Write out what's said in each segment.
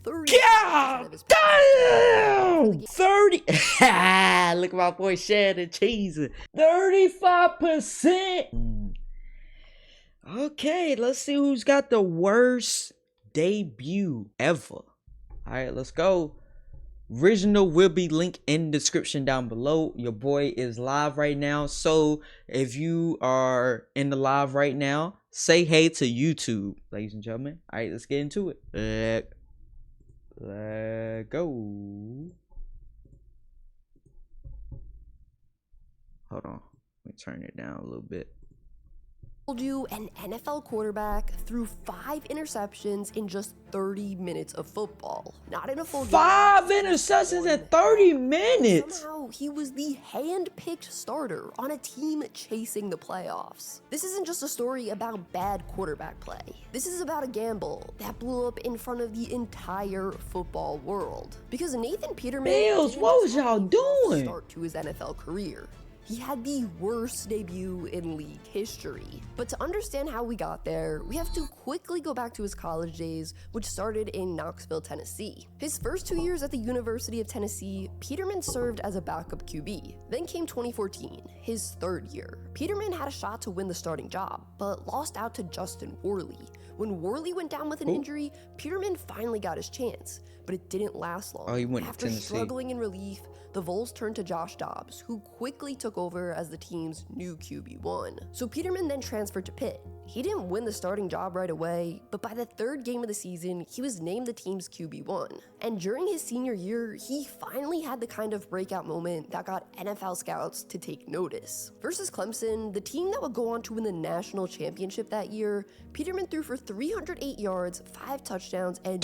30 God of his damn! 30. Look at my boy Shannon cheesing. 35%. Okay, let's see who's got the worst debut ever. All right, let's go. Original will be linked in the description down below. Your boy is live right now, so if you are in the live right now, say hey to YouTube, ladies and gentlemen. All right, let's get into it. Let's go. Hold on, let me turn it down a little bit. Told you an NFL quarterback threw 5 interceptions in just 30 minutes of football. Not in a full game. 5 interceptions in 30 minutes. Somehow he was the hand-picked starter on a team chasing the playoffs. This isn't just a story about bad quarterback play. This is about a gamble that blew up in front of the entire football world. Because Nathan Peterman Bills, what was y'all doing? Start to his NFL career. He had the worst debut in league history. But to understand how we got there, we have to quickly go back to his college days, which started in Knoxville, Tennessee. His first 2 years at the University of Tennessee, Peterman served as a backup QB. Then came 2014, his 3rd year. Peterman had a shot to win the starting job, but lost out to Justin Worley. When Worley went down with an injury, Peterman finally got his chance, but it didn't last long. Oh, he went to After Tennessee. struggling in relief, the Vols turned to Josh Dobbs, who quickly took over as the team's new QB1. So Peterman then transferred to Pitt. He didn't win the starting job right away, but by the 3rd game of the season, he was named the team's QB1. And during his senior year, he finally had the kind of breakout moment that got NFL scouts to take notice. Versus Clemson, the team that would go on to win the national championship that year, Peterman threw for 308 yards, 5 touchdowns, and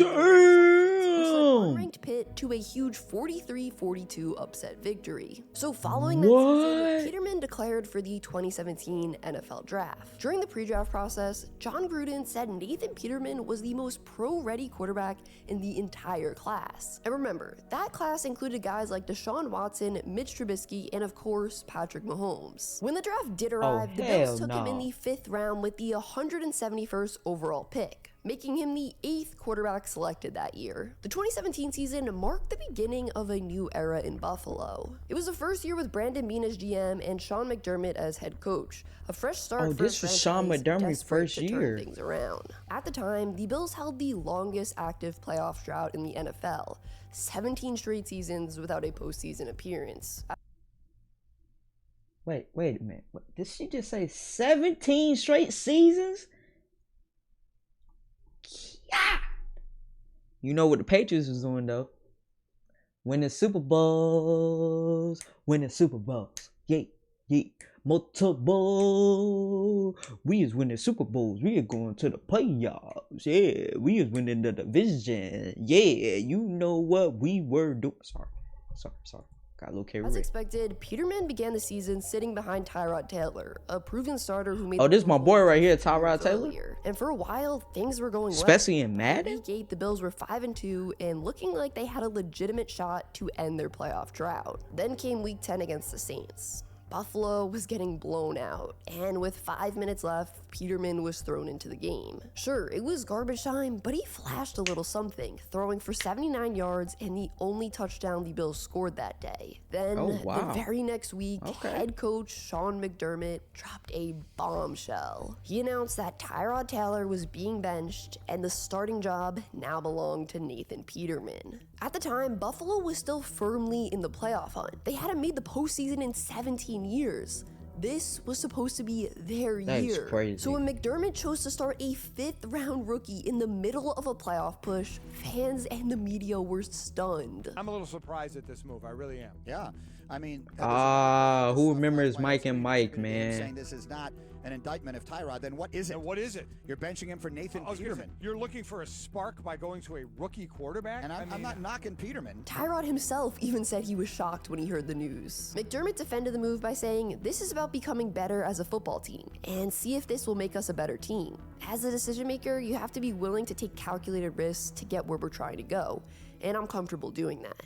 unranked Pitt to a huge 43-42 upset victory. So following that season, Peterman declared for the 2017 NFL Draft. During the pre-draft process, John Gruden said Nathan Peterman was the most pro-ready quarterback in the entire class. And remember, that class included guys like Deshaun Watson, Mitch Trubisky, and of course, Patrick Mahomes. When the draft did arrive, the Bills took him in the 5th round with the 171st overall pick, making him the 8th quarterback selected that year. The 2017 season marked the beginning of a new era in Buffalo. It was the first year with Brandon Beane as GM and Sean McDermott as head coach. A fresh start for this was Sean McDermott's first year. Things around. At the time, the Bills held the longest active playoff drought in the NFL, 17 straight seasons without a postseason appearance. Wait a minute. What, did she just say 17 straight seasons? You know what the Patriots was doing though? Winning Super Bowls. Yeah. Multiple. We is winning Super Bowls. We are going to the playoffs. Yeah. We is winning the division. Yeah. You know what we were doing. Sorry. Got a little carried away. As expected, Peterman began the season sitting behind Tyrod Taylor, a proven starter who made. Oh, this is my boy right here, Tyrod Taylor. And for a while, things were going well. Especially in Madden. Week 8, the Bills were 5-2 and looking like they had a legitimate shot to end their playoff drought. Then came Week 10 against the Saints. Buffalo was getting blown out, and with 5 minutes left, Peterman was thrown into the game. Sure, it was garbage time, but he flashed a little something, throwing for 79 yards and the only touchdown the Bills scored that day. Then, the very next week, head coach Sean McDermott dropped a bombshell. He announced that Tyrod Taylor was being benched, and the starting job now belonged to Nathan Peterman. At the time, Buffalo was still firmly in the playoff hunt. They hadn't made the postseason in 17 years. This was supposed to be their year. Crazy. So when McDermott chose to start a 5th-round rookie in the middle of a playoff push, fans and the media were stunned. I'm a little surprised at this move. I really am. Yeah, I mean... who remembers Mike and Mike, man? Saying this is not an indictment of Tyrod, then what is it? What is it? You're benching him for Nathan Peterman. You're looking for a spark by going to a rookie quarterback? And I'm not knocking Peterman. Tyrod himself even said he was shocked when he heard the news. McDermott defended the move by saying, "This is about becoming better as a football team, and see if this will make us a better team. As a decision maker, you have to be willing to take calculated risks to get where we're trying to go, and I'm comfortable doing that."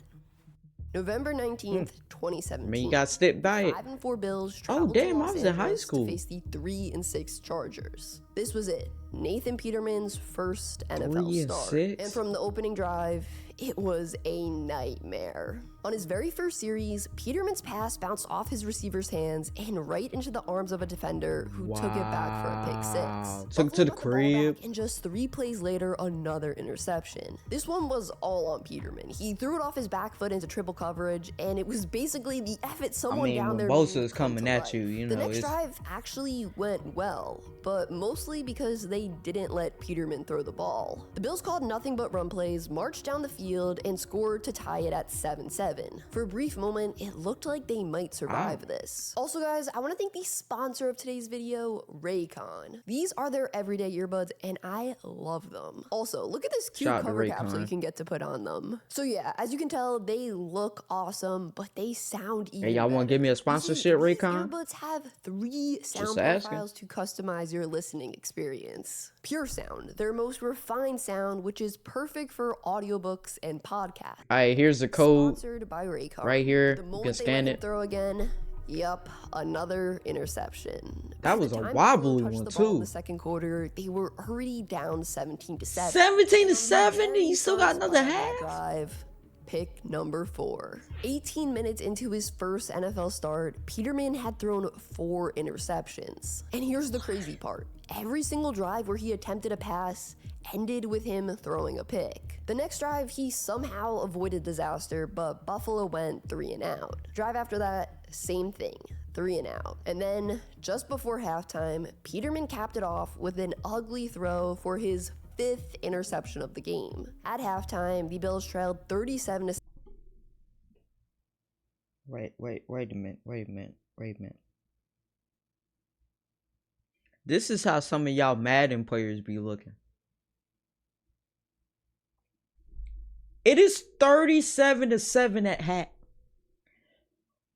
November 19th, 2017. I mean, you got stepped by it. 5-4 Bills Oh, traveled damn, to I Los was in high Angeles school. to face the 3-6 Chargers. This was it. Nathan Peterman's first NFL 3 and start. 6? And from the opening drive, it was a nightmare. On his very first series, Peterman's pass bounced off his receiver's hands and right into the arms of a defender who took it back for a pick six. Took it to the Buffalo got ball crib. back, and just 3 plays later, another interception. This one was all on Peterman. He threw it off his back foot into triple coverage, and it was basically the F it someone down when there. Bosa move is come coming to at life. you, you The know, next it's- drive actually went well, but mostly because they didn't let Peterman throw the ball. The Bills called nothing but run plays, marched down the field, and scored to tie it at 7-7. For a brief moment, it looked like they might survive this. Also, guys, I want to thank the sponsor of today's video, Raycon. These are their everyday earbuds, and I love them. Also, look at this cute Shout out to cover capsule Raycon. you can get to put on them. So yeah, as you can tell, they look awesome, but they sound even Hey, y'all want to better. give me a You see, sponsorship, these Raycon? earbuds have 3 sound asking. profiles to customize your listening experience. Pure Sound, their most refined sound, which is perfect for audiobooks and podcasts. All right, here's the code Sponsored by Raycon. right here. The You moment can they scan let him it. throw again. Yup, another interception. That By was the a time wobbly Buffalo touched one, the ball in too. the second quarter, they were already down 17-7. 17-7. You still got another half. Drive. Pick number 4. 18 minutes into his first NFL start, Peterman had thrown 4 interceptions. And here's the crazy part. Every single drive where he attempted a pass ended with him throwing a pick. The next drive, he somehow avoided disaster, but Buffalo went 3 and out. Drive after that, same thing. 3 and out. And then, just before halftime, Peterman capped it off with an ugly throw for his 5th interception of the game. At halftime, the Bills trailed 37-7. Wait a minute. This is how some of y'all Madden players be looking. It is 37-7 at half.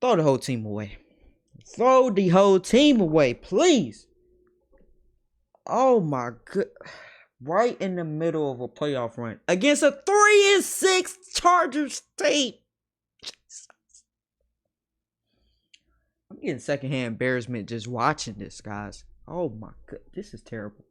Throw the whole team away. Throw the whole team away, please. Oh my god. Right in the middle of a playoff run against a 3-6 Chargers team. Jesus. I'm getting secondhand embarrassment just watching this, guys. Oh my god, this is terrible.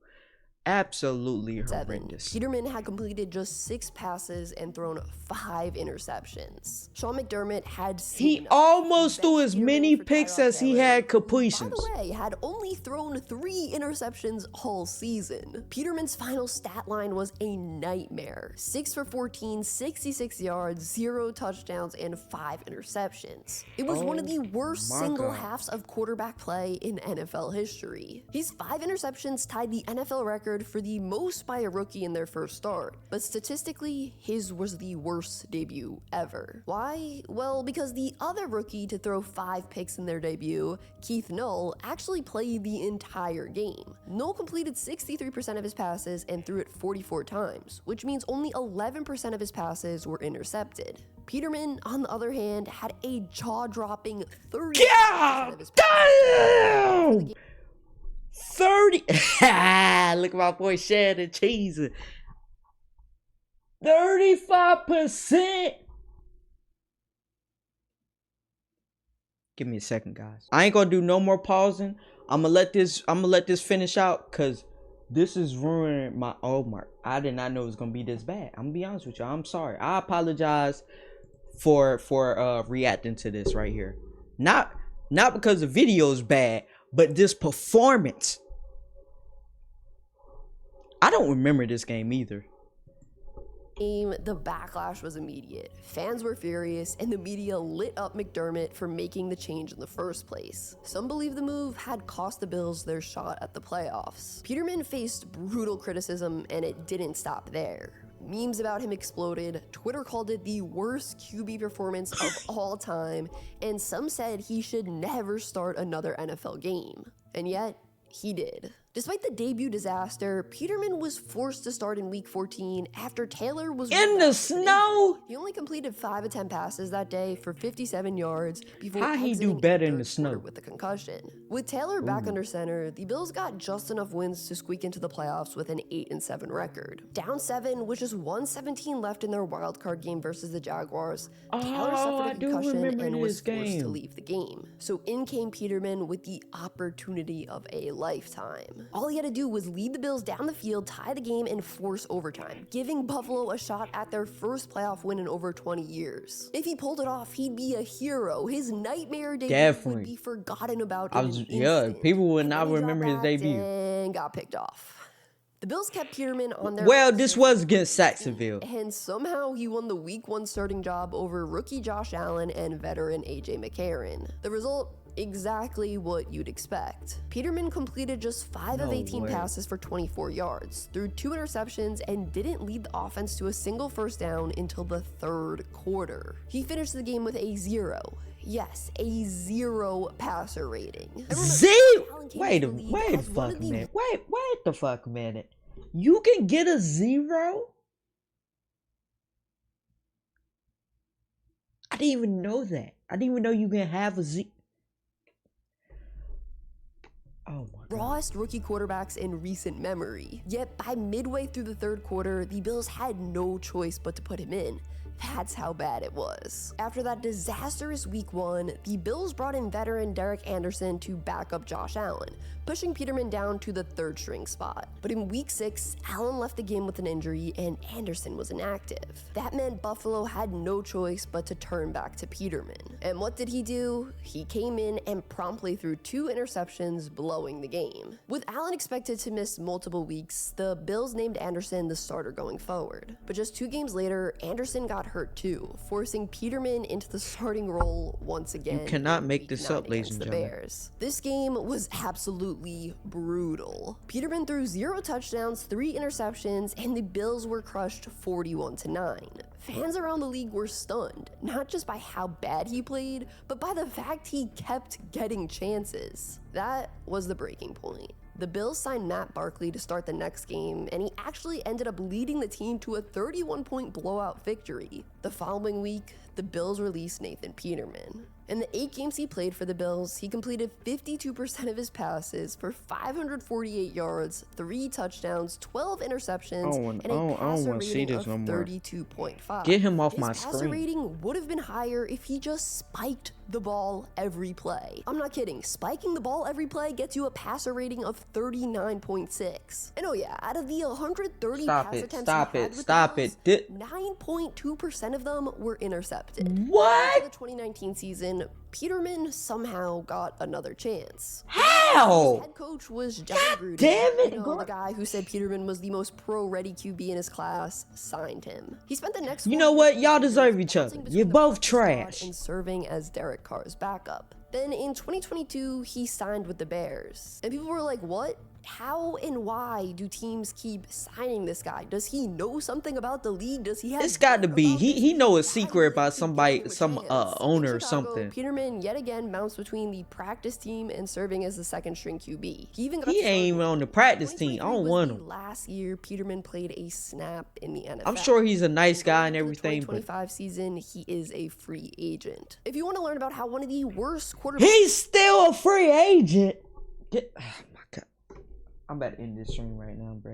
Absolutely horrendous. Peterman had completed just 6 passes and thrown 5 interceptions. Sean McDermott had seen He enough. almost threw Benched as Peterman many for picks Tyrod as he Taylor, had who, completions. by the way, had only thrown 3 interceptions all season. Peterman's final stat line was a nightmare. 6 for 14, 66 yards, 0 touchdowns, and 5 interceptions. It was one of the worst my single God. halves of quarterback play in NFL history. His 5 interceptions tied the NFL record for the most by a rookie in their first start, but statistically, his was the worst debut ever. Why? Well, because the other rookie to throw 5 picks in their debut, Keith Null, actually played the entire game. Null completed 63% of his passes and threw it 44 times, which means only 11% of his passes were intercepted. Peterman, on the other hand, had a jaw-dropping 30% of his passes. Damn! 30. Look at my boy Shannon cheesing. 35%. Give me a second, guys. I ain't gonna do no more pausing. I'm gonna let this finish out because this is ruining my I did not know it was gonna be this bad. I'm gonna be honest with you. I'm sorry. I apologize for reacting to this right here. Not because the video is bad, but this performance. I don't remember this game either. The backlash was immediate. Fans were furious, and the media lit up McDermott for making the change in the first place. Some believe the move had cost the Bills their shot at the playoffs. Peterman faced brutal criticism, and it didn't stop there. Memes about him exploded, Twitter called it the worst QB performance of all time, and some said he should never start another NFL game. And yet, he did. Despite the debut disaster, Peterman was forced to start in Week 14 after Taylor was In ruled the out with an snow? injury. He only completed 5 of 10 passes that day for 57 yards before How he do exiting better in third the snow? quarter with a concussion. With Taylor back under center, the Bills got just enough wins to squeak into the playoffs with an 8-7 record. Down 7 with just 1:17 left in their wildcard game versus the Jaguars, Taylor I suffered a do concussion remember and was this forced to game. leave the game. So in came Peterman with the opportunity of a lifetime. game. All he had to do was lead the Bills down the field, tie the game, and force overtime, giving Buffalo a shot at their first playoff win in over 20 years. If he pulled it off, he'd be a hero. His nightmare debut would be forgotten about in an instant. People would And not then he remember his dropped back debut. and got picked off. The Bills kept Peterman on their Well, this was against Saxonville. and somehow he won the Week 1 starting job over rookie Josh Allen and veteran AJ McCarron. The result? Exactly what you'd expect. Peterman completed just 5 of 18 passes for 24 yards, threw 2 interceptions, and didn't lead the offense to a single first down until the 3rd quarter. He finished the game with a 0. Yes, a 0 passer rating. Wait the fuck a minute. You can get a 0? I didn't even know that. I didn't even know you can have a 0. Oh my God. Rawest rookie quarterbacks in recent memory. Yet by midway through the 3rd quarter, the Bills had no choice but to put him in. That's how bad it was. After that disastrous Week 1, the Bills brought in veteran Derek Anderson to back up Josh Allen, pushing Peterman down to the 3rd string spot. But in Week 6, Allen left the game with an injury and Anderson was inactive. That meant Buffalo had no choice but to turn back to Peterman. And what did he do? He came in and promptly threw 2 interceptions, blowing the game. With Allen expected to miss multiple weeks, the Bills named Anderson the starter going forward. But just 2 games later, Anderson got hurt too, forcing Peterman into the starting role once again. You cannot make this up, ladies and gentlemen. Bears. This game was absolutely brutal. Peterman threw 0 touchdowns, 3 interceptions, and the Bills were crushed 41-9. Fans around the league were stunned, not just by how bad he played, but by the fact he kept getting chances. That was the breaking point. The Bills signed Matt Barkley to start the next game, and he actually ended up leading the team to a 31-point blowout victory. The following week, the Bills released Nathan Peterman. In the 8 games he played for the Bills, he completed 52% of his passes for 548 yards, 3 touchdowns, 12 interceptions, and a passer rating of 32.5. Get him off my His passer screen. rating would have been higher if he just spiked the ball every play. I'm not kidding. Spiking the ball every play gets you a passer rating of 39.6. And oh yeah, out of the 130 pass attempts he had with the Bills, 9.2% of them were intercepted. What? After the 2019 season, Peterman somehow got another chance. How? His head coach was John Gruden. damn it, You know, the guy who said Peterman was the most pro-ready QB in his class signed him. He spent the next You 4 know what? years Y'all deserve each other. bouncing You're between the both practice squad trash. and serving as Derek Carr's backup. Then in 2022, he signed with the Bears. And people were like, what? How and why do teams keep signing this guy? Does he know something about the league? Does he have... It's got to be. He know a secret about Why somebody, would they some keep giving him a chance? owner In or Chicago, something. Peterman yet again bounced between the practice team and serving as the 2nd string QB. He even got He to ain't even start on the practice team. I 2023 don't was want the him. last year Peterman played a snap in the NFL. I'm sure he's a nice guy and Going into everything, the but 2025 season, he is a free agent. If you want to learn about how one of the worst quarterbacks... he's still a free agent. Oh my God. I'm about to end this stream right now, bro.